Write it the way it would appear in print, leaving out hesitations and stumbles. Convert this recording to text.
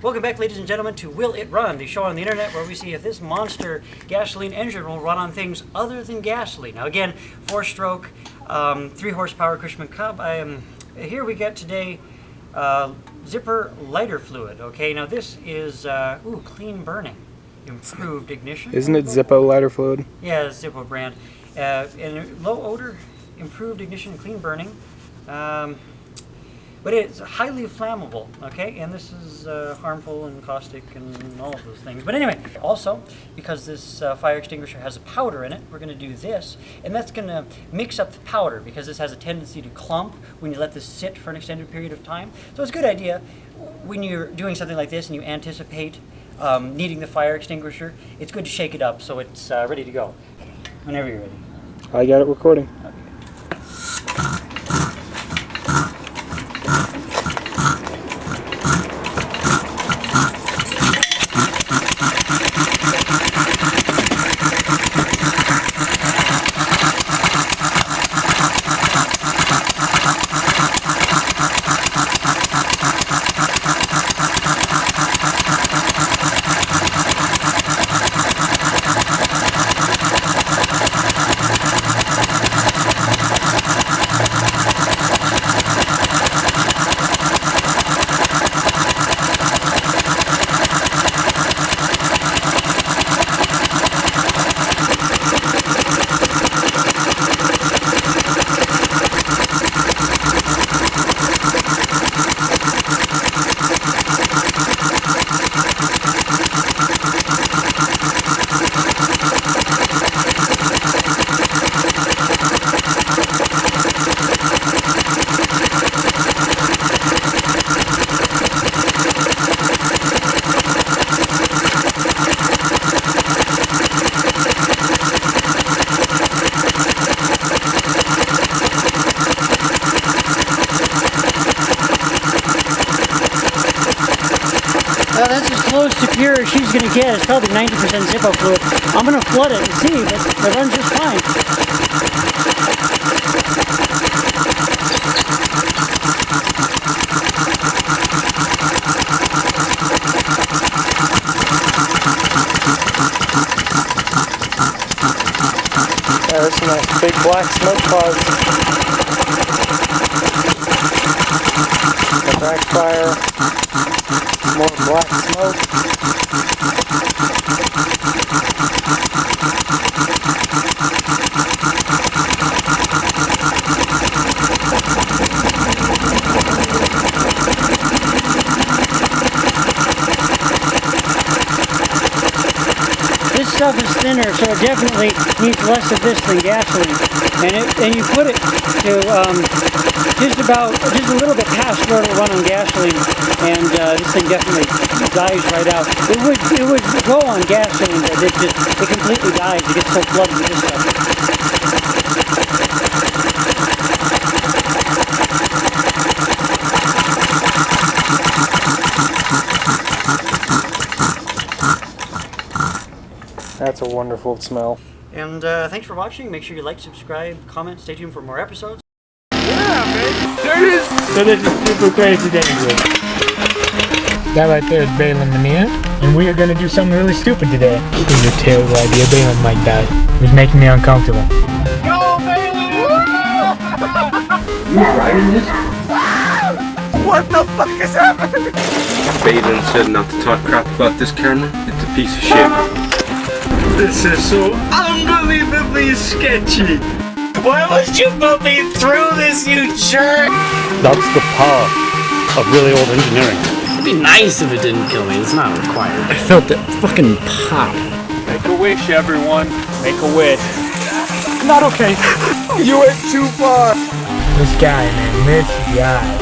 Welcome back, ladies and gentlemen, to Will It Run, the show on the internet where we see if this monster gasoline engine will run on things other than gasoline. Now again, 4-stroke, 3 horsepower Cushman Cub. Here we get today Zippo lighter fluid. Okay, now this is clean burning, improved ignition. Isn't it Zippo lighter fluid? Yeah, Zippo brand. And low odor, improved ignition, clean burning. But it's highly flammable, okay? And this is harmful and caustic and all of those things. But anyway, also, because this fire extinguisher has a powder in it, we're gonna do this, and that's gonna mix up the powder because this has a tendency to clump when you let this sit for an extended period of time. So it's a good idea when you're doing something like this and you anticipate needing the fire extinguisher, it's good to shake it up so it's ready to go. Whenever you're ready. I got it recording. That's as close to pure as she's going to get. It's probably 90% Zippo fluid. I'm going to flood it and see, but it runs just fine. There's some nice big black smoke clouds. The backfire. More black smoke. This stuff is thinner, so it definitely needs less of this than gasoline. And you put it to just a little bit past where it'll run on gasoline, and this thing definitely dies right out. It would go on gasoline, but it completely dies. It gets so flooded with this stuff. That's a wonderful smell. And thanks for watching. Make sure you like, subscribe, comment, stay tuned for more episodes. Yeah, man. There it is. So this is super crazy dangerous. That right there is Balin Mania, and we are going to do something really stupid today. It was a terrible idea. Balin might die. It was making me uncomfortable. Go, Balin! You riding this? What the fuck is happening? Balin said not to talk crap about this camera. It's a piece of shit. This is so unbelievably sketchy. Why must you put me through this, you jerk? That's the power of really old engineering. It'd be nice if it didn't kill me. It's not required. I felt it fucking pop. Make a wish, everyone. Make a wish. Not okay. You went too far. This guy, man. This guy.